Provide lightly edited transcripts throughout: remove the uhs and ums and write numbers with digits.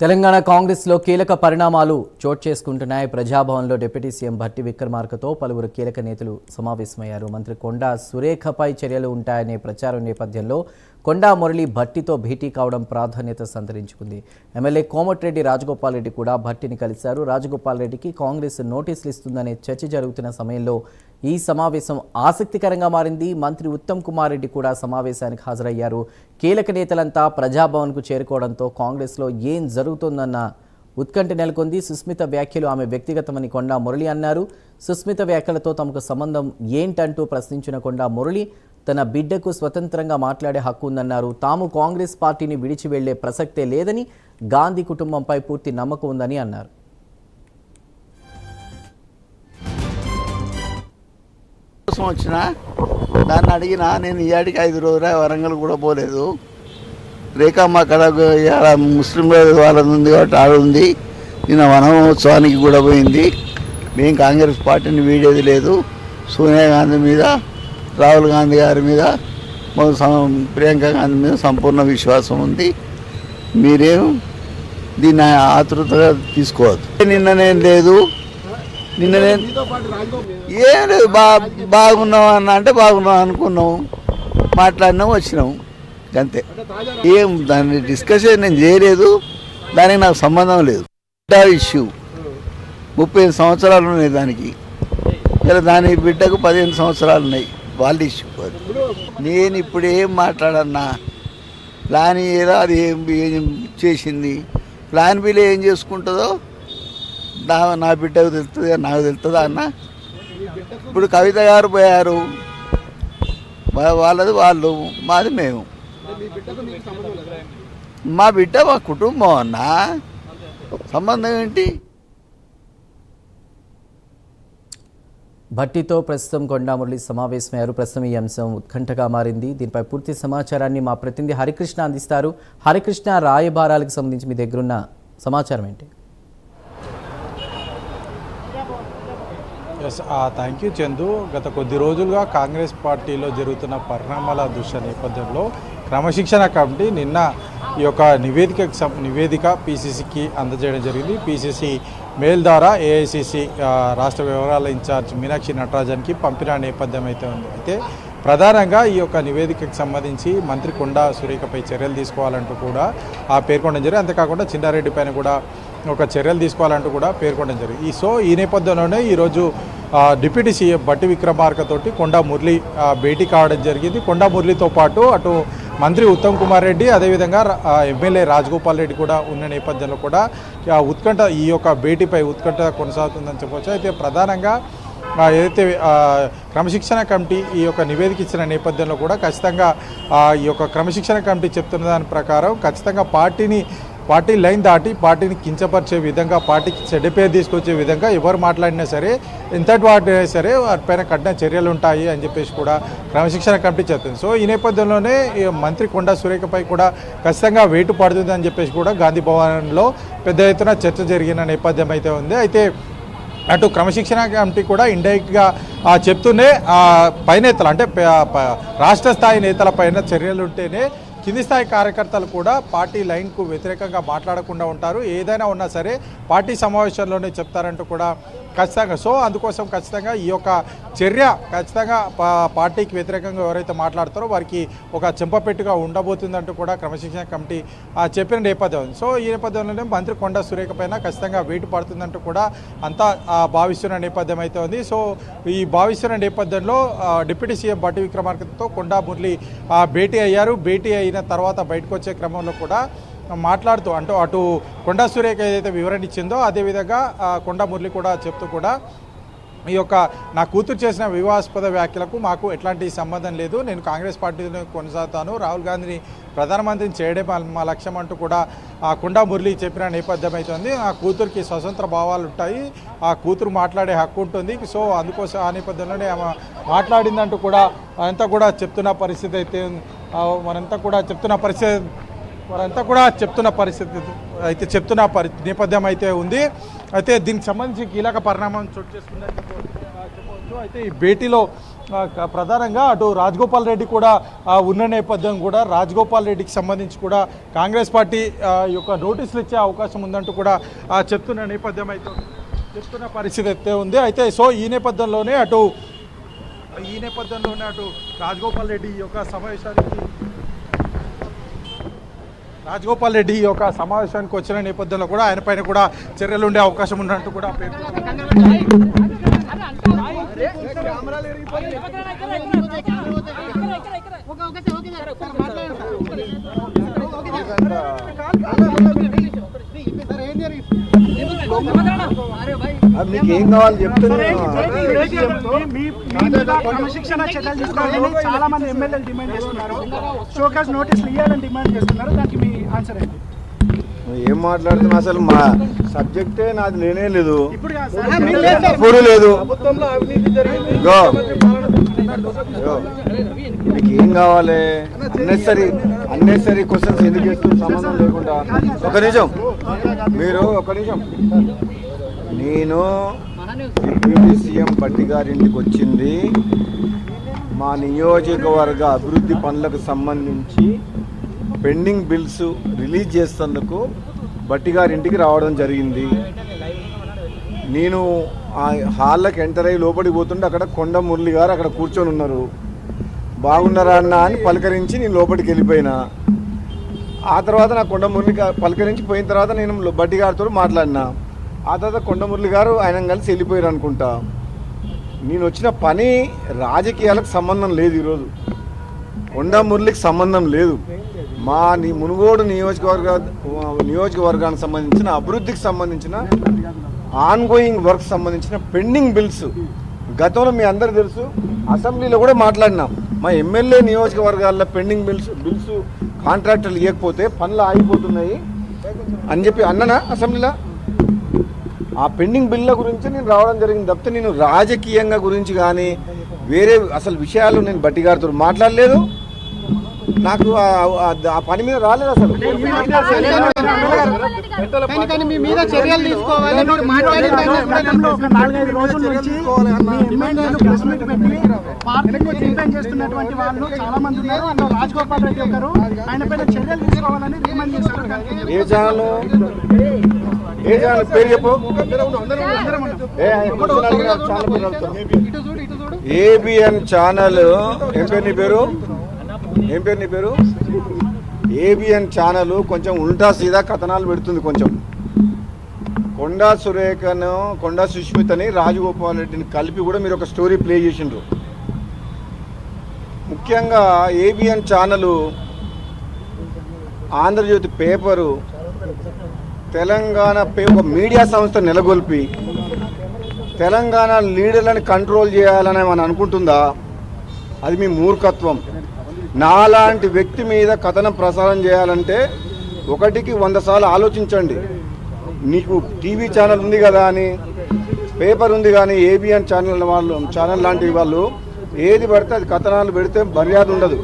తెలంగాణ కాంగ్రెస్లో కీలక పరిణామాలు చోటు చేసుకుంటున్నాయి. ప్రజాభవన్లో డిప్యూటీ సీఎం భట్టి విక్రమార్కతో పలువురు కీలక నేతలు సమావేశమయ్యారు. మంత్రి కొండా సురేఖపై చర్యలు ఉంటాయనే ప్రచారం నేపథ్యంలో కొండా మురళి భట్టితో భేటీ కావడం ప్రాధాన్యత సంతరించుకుంది. ఎమ్మెల్యే కోమటిరెడ్డి రాజగోపాల్ రెడ్డి కూడా భట్టిని కలిశారు. రాజగోపాల్ రెడ్డికి కాంగ్రెస్ నోటీసులు ఇస్తుందనే చర్చ జరుగుతున్న సమయంలో ఈ సమావేశం ఆసక్తికరంగా మారింది. మంత్రి ఉత్తమ్ కుమార్ రెడ్డి కూడా సమావేశానికి హాజరయ్యారు. కీలక నేతలంతా ప్రజాభవన్కు చేరుకోవడంతో కాంగ్రెస్లో ఏం జరుగుతుందన్న ఉత్కంఠ నెలకొంది. సుస్మిత వ్యాఖ్యలు ఆమె వ్యక్తిగతమని కొండా మురళి అన్నారు. సుస్మిత వ్యాఖ్యలతో తమకు సంబంధం ఏంటంటూ ప్రశ్నించిన కొండా మురళి తన బిడ్డకు స్వతంత్రంగా మాట్లాడే హక్కు ఉందన్నారు. తాము కాంగ్రెస్ పార్టీని విడిచి వెళ్లే ప్రసక్తే లేదని, గాంధీ కుటుంబంపై పూర్తి నమ్మకం ఉందని అన్నారు. వచ్చిన దాన్ని అడిగినా నేను ఇయాడికి 5 రోజులు వరంగల్ కూడా పోలేదు. రేఖమ్మ అక్కడ ముస్లిం వాళ్ళది ఉంది కాబట్టి ఆడ ఉంది. నిన్న వనమహోత్సవానికి కూడా పోయింది. మేము కాంగ్రెస్ పార్టీని వీడేది లేదు. సోనియా గాంధీ మీద, రాహుల్ గాంధీ గారి మీద, ప్రియాంక గాంధీ మీద సంపూర్ణ విశ్వాసం ఉంది. మీరేం దీన్ని ఆతృతగా తీసుకోవద్దు. నిన్ననేం లేదు, నిన్న ఏం లేదు. బాగున్నాం అన్న అంటే బాగున్నాం అనుకున్నాం, మాట్లాడినాం, వచ్చినాం అంతే. ఏం దాన్ని డిస్కషన్ నేను చేయలేదు, దానికి నాకు సంబంధం లేదు. ఇష్యూ 35 సంవత్సరాలు ఉన్నాయి దానికి. ఇలా దాని బిడ్డకు 15 సంవత్సరాలు ఉన్నాయి. వాళ్ళ ఇష్యూ. నేను ఇప్పుడు ఏం మాట్లాడన్నా, ప్లాన్ ఏదో అది ఏం చేసింది, ప్లాన్ బిలో ఏం చేసుకుంటుందో నా బిడ్డకు తెలుస్తుంది, నాకు తెలుస్తుందా అన్న. ఇప్పుడు కవిత గారు పోయారు, వాళ్ళది వాళ్ళు, మాది మేము. మా బిడ్డ మా కుటుంబం అన్న, సంబంధం ఏంటి? భట్టితో ప్రస్తుతం కొండా మురళి సమావేశమయ్యారు. ప్రస్తుతం ఈ అంశం ఉత్కంఠగా మారింది. దీనిపై పూర్తి సమాచారాన్ని మా ప్రతినిధి హరికృష్ణ అందిస్తారు. హరికృష్ణ, రాయబారాలకు సంబంధించి మీ దగ్గరున్న సమాచారం ఏంటి? Thank you Chandu. గత కొద్ది రోజులుగా కాంగ్రెస్ పార్టీలో జరుగుతున్న పరిణామాల దృష్ట్యా నేపథ్యంలో క్రమశిక్షణ కమిటీ నిన్న ఈ యొక్క నివేదిక పీసీసీకి అందజేయడం జరిగింది. పీసీసీ మెయిల్ ద్వారా ఏఐసీసీ రాష్ట్ర వ్యవహారాల ఇన్ఛార్జ్ మీనాక్షి నటరాజన్కి పంపిన నేపథ్యం అయితే ఉంది. అయితే ప్రధానంగా ఈ యొక్క నివేదికకు సంబంధించి మంత్రి కొండా సురేఖపై చర్యలు తీసుకోవాలంటూ కూడా పేర్కొనడం జరిగింది. అంతేకాకుండా చిన్నారెడ్డి పైన కూడా ఒక చర్యలు తీసుకోవాలంటూ కూడా పేర్కొనడం జరిగింది. ఈ నేపథ్యంలోనే ఈరోజు డిప్యూటీ సీఎం భట్టి విక్రమార్కతోటి కొండా మురళి భేటీ కావడం జరిగింది. కొండా మురళితో పాటు అటు మంత్రి ఉత్తమ్ కుమార్ రెడ్డి, అదేవిధంగా ఎమ్మెల్యే రాజగోపాల్ రెడ్డి కూడా ఉన్న నేపథ్యంలో కూడా ఉత్కంఠ ఈ యొక్క భేటీపై ఉత్కంఠ కొనసాగుతుందని చెప్పవచ్చు. అయితే ప్రధానంగా ఏదైతే క్రమశిక్షణ కమిటీ ఈ యొక్క నివేదిక ఇచ్చిన నేపథ్యంలో కూడా ఖచ్చితంగా ఈ యొక్క క్రమశిక్షణ కమిటీ చెప్తున్న దాని ప్రకారం ఖచ్చితంగా పార్టీ లైన్ దాటి పార్టీని కించపరిచే విధంగా, పార్టీకి చెడ్డ పేరు తీసుకొచ్చే విధంగా ఎవరు మాట్లాడినా సరే, ఎంతటి వాటినైనా సరే వాటిపైన కఠిన చర్యలు ఉంటాయి అని చెప్పేసి కూడా క్రమశిక్షణ కమిటీ చెప్తుంది. సో ఈ నేపథ్యంలోనే మంత్రి కొండా సురేఖపై కూడా ఖచ్చితంగా వేటు పడుతుంది అని చెప్పేసి కూడా గాంధీ భవన్లో పెద్ద ఎత్తున చర్చ జరిగిన నేపథ్యం అయితే ఉంది. అయితే అటు క్రమశిక్షణ కమిటీ కూడా ఇండైరెక్ట్గా చెప్తూనే పై నేతలు అంటే రాష్ట్ర స్థాయి నేతల పైన చర్యలు ఉంటేనే కింది స్థాయి కార్యకర్తలు కూడా పార్టీ లైన్కు వ్యతిరేకంగా మాట్లాడకుండా ఉంటారు. ఏదైనా ఉన్నా సరే పార్టీ సమావేశంలోనే చెప్తారంటూ కూడా ఖచ్చితంగా. సో అందుకోసం ఖచ్చితంగా ఈ యొక్క చర్య ఖచ్చితంగా పార్టీకి వ్యతిరేకంగా ఎవరైతే మాట్లాడతారో వారికి ఒక చెంపపెట్టుగా ఉండబోతుందంటూ కూడా క్రమశిక్షణ కమిటీ చెప్పిన నేపథ్యం ఉంది. సో ఈ నేపథ్యంలోనే మంత్రి కొండా సురేఖ పైన ఖచ్చితంగా వేటు పడుతుందంటూ కూడా అంతా భావిస్తున్న నేపథ్యం అయితే ఉంది. సో ఈ భావిస్తున్న నేపథ్యంలో డిప్యూటీ సీఎం భట్టి విక్రమార్కతో కొండా మురళి భేటీ అయ్యారు. భేటీ అయిన తర్వాత బయటకు వచ్చే క్రమంలో కూడా మాట్లాడుతూ అటు కొండా సురేఖ ఏదైతే వివరణ ఇచ్చిందో అదేవిధంగా కొండా మురళి కూడా చెప్తూ కూడా ఈ యొక్క నా కూతురు చేసిన వివాదాస్పద వ్యాఖ్యలకు మాకు ఎట్లాంటి సంబంధం లేదు, నేను కాంగ్రెస్ పార్టీని కొనసాగుతాను, రాహుల్ గాంధీని ప్రధానమంత్రిని చేయడం మా లక్ష్యం అంటూ కూడా కొండా మురళి చెప్పిన నేపథ్యం అవుతుంది. ఆ కూతురికి స్వతంత్ర భావాలు ఉంటాయి, ఆ కూతురు మాట్లాడే హక్కు ఉంటుంది. సో అందుకోసం ఆ నేపథ్యంలోనే ఆమె మాట్లాడిందంటూ కూడా అంతా కూడా చెప్తున్న పరిస్థితి అయితే చెప్తున్న నేపథ్యం అయితే ఉంది. అయితే దీనికి సంబంధించి కీలక పరిణామం చోటు చేసుకుందని చెప్పవచ్చు. అయితే ఈ భేటీలో ప్రధానంగా అటు రాజగోపాల్ రెడ్డి కూడా ఉన్న నేపథ్యం కూడా రాజగోపాల్ రెడ్డికి సంబంధించి కూడా కాంగ్రెస్ పార్టీ యొక్క నోటీసులు ఇచ్చే అవకాశం ఉందంటూ కూడా చెప్తున్న నేపథ్యం అయితే చెప్తున్న పరిస్థితి అయితే ఉంది. అయితే సో ఈ నేపథ్యంలోనే అటు రాజగోపాల్ రెడ్డి యొక్క సమావేశానికి వచ్చిన నేపథ్యంలో కూడా ఆయన పైన కూడా చర్యలు ఉండే అవకాశం ఉన్నట్టు కూడా మీకు ఏం కావాలి చెప్తున్నా. క్రమశిక్షణ చర్యలు తీసుకోవాలని చాలా మంది ఎమ్మెల్యేలు డిమాండ్ చేస్తున్నారు. షోకాస్ నోటీసులు ఇవ్వాలని డిమాండ్ చేస్తున్నారు. దానికి మీ ఆన్సర్ ఏంటి? ఏం మాట్లాడుతున్నా? అసలు మా సబ్జెక్టే నాది నేనే లేదు, ఇప్పుడు ఇప్పుడు లేదు. మీకు ఏం కావాలి? అన్నెసరీ క్వశ్చన్స్ ఎందుకు చేస్తున్నారు సంబంధం లేకుండా? ఒక నిమిషం నేను డిప్యూటీ సీఎం భట్టి గారింటికి వచ్చింది మా నియోజకవర్గ అభివృద్ధి పనులకు సంబంధించి పెండింగ్ బిల్స్ రిలీజ్ చేసేందుకు భట్టి గారింటికి రావడం జరిగింది. నేను ఆ హాల్లోకి ఎంటర్ అయ్యి లోపలికి పోతుంటే అక్కడ కొండ మురళి గారు అక్కడ కూర్చొని ఉన్నారు. బాగున్నారా అన్న అని పలకరించి నేను లోపలికి వెళ్ళిపోయినా. ఆ తర్వాత నా కొండ మురళి పలకరించి పోయిన తర్వాత నేను భట్టి గారితో మాట్లాడినా. ఆ తర్వాత కొండ మురళి గారు ఆయన కలిసి వెళ్ళిపోయారు అనుకుంటా. నేను వచ్చిన పని రాజకీయాలకు సంబంధం లేదు. ఈరోజు కొండ మురళికి సంబంధం లేదు. మా మునుగోడు నియోజకవర్గానికి సంబంధించిన అభివృద్ధికి సంబంధించిన ఆన్గోయింగ్ వర్క్ సంబంధించిన పెండింగ్ బిల్స్ గతంలో మీ అందరూ తెలుసు, అసెంబ్లీలో కూడా మాట్లాడినాం. మా ఎమ్మెల్యే నియోజకవర్గాల్లో పెండింగ్ బిల్స్ కాంట్రాక్టర్లు ఇవ్వకపోతే పనులు ఆగిపోతున్నాయి అని చెప్పి అన్ననా అసెంబ్లీలో. ఆ పెండింగ్ బిల్ల గురించి నేను రావడం జరిగింది తప్పితే నేను రాజకీయంగా గురించి కానీ వేరే అసలు విషయాలు నేను భట్టి గారితో మాట్లాడలేదు. నాకు ఆ పని మీద రాలేదు అసలు. ఏ ఛానల్ పేరు చెప్పు. ABN channel. ఏం పేరు నీ పేరు? ఏబిఎన్ ఛానల్ కొంచెం ఉల్టా సీదా కథనాలు పెడుతుంది. కొంచెం కొండా సురేఖను, కొండా సుష్మితని, రాజగోపాల్ రెడ్డిని కలిపి కూడా మీరు ఒక స్టోరీ ప్లే చేసిండ్రు. ముఖ్యంగా ABN channel, Andhra Jyothi paper, Telangana ఒక మీడియా సంస్థ నెలకొల్పి తెలంగాణ లీడర్లను కంట్రోల్ చేయాలని మనం అనుకుంటుందా? అది మీ మూర్ఖత్వం. నాలాంటి వ్యక్తి మీద కథనం ప్రసారం చేయాలంటే 1కి 100 సార్లు ఆలోచించండి. నీకు టీవీ ఛానల్ ఉంది కదా అని, పేపర్ ఉంది కానీ ఏబిఎన్ ఛానల్ లాంటి వాళ్ళు ఏది పడితే అది కథనాలు పెడితే మర్యాద ఉండదు.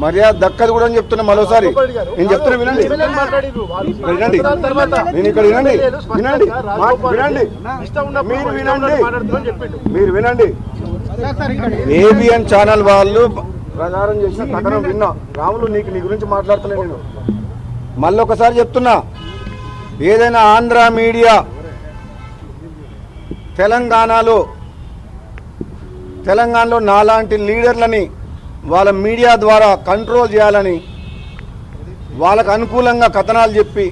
మర్యాద దక్కదు కూడా అని చెప్తున్నా. మరోసారి నేను చెప్తున్నా, వినండి. నేను ఇక్కడ మీరు వినండి. ఏబిఎన్ ఛానల్ వాళ్ళు ప్రచారం చేసిన కథనం విన్నా. రాములు నీ గురించి మాట్లాడుతున్నా. నేను మళ్ళీ ఒకసారి చెప్తున్నా, ఏదైనా ఆంధ్ర మీడియా తెలంగాణలో నాలాంటి లీడర్లని వాళ్ళ మీడియా ద్వారా కంట్రోల్ చేయాలని వాళ్ళకు అనుకూలంగా కథనాలు చెప్పి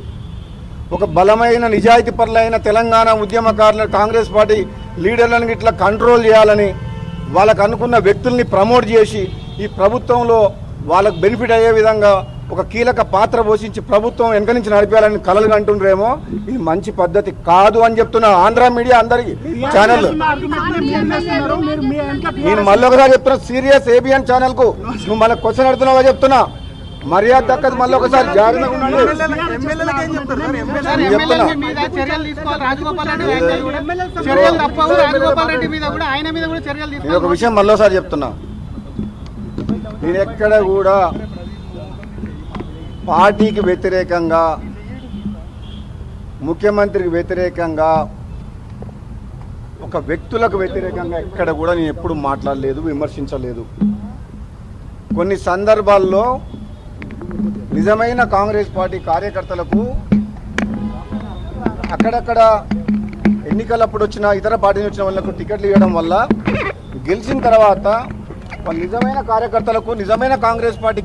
ఒక బలమైన నిజాయితీ పరులైన తెలంగాణ ఉద్యమకారులను, కాంగ్రెస్ పార్టీ లీడర్లను ఇట్లా కంట్రోల్ చేయాలని వాళ్ళకు అనుకున్న వ్యక్తుల్ని ప్రమోట్ చేసి ఈ ప్రభుత్వంలో వాళ్ళకు బెనిఫిట్ అయ్యే విధంగా ఒక కీలక పాత్ర పోషించి ప్రభుత్వం వెనక నుంచి నడిపేయాలని కలలు కంటుండ్రేమో. ఇది మంచి పద్ధతి కాదు అని చెప్తున్నా. ఆంధ్ర మీడియా అందరికి ఛానల్ నేను మళ్ళీ ఒకసారి చెప్తున్నా, సీరియస్ ఏబిఎన్ ఛానల్ కు నువ్వు మళ్ళీ క్వశ్చన్ అడుగుతున్నావా చెప్తున్నా. మర్యాద దక్కదు. మళ్ళీ ఒకసారి జాగ్రత్తగా నేను ఒక విషయం మళ్ళీసారి చెప్తున్నా. నేను ఎక్కడ కూడా పార్టీకి వ్యతిరేకంగా, ముఖ్యమంత్రికి వ్యతిరేకంగా ఒక వ్యక్తులకు వ్యతిరేకంగా ఎక్కడ కూడా నేను ఎప్పుడు మాట్లాడలేదు, విమర్శించలేదు. కొన్ని సందర్భాల్లో నిజమైన కాంగ్రెస్ పార్టీ కార్యకర్తలకు అక్కడక్కడ ఎన్నికలప్పుడు వచ్చిన ఇతర పార్టీ నుంచి వచ్చిన వాళ్ళకు టికెట్లు ఇవ్వడం వల్ల గెలిచిన తర్వాత వాళ్ళు నిజమైన కార్యకర్తలకు నిజమైన కాంగ్రెస్ పార్టీ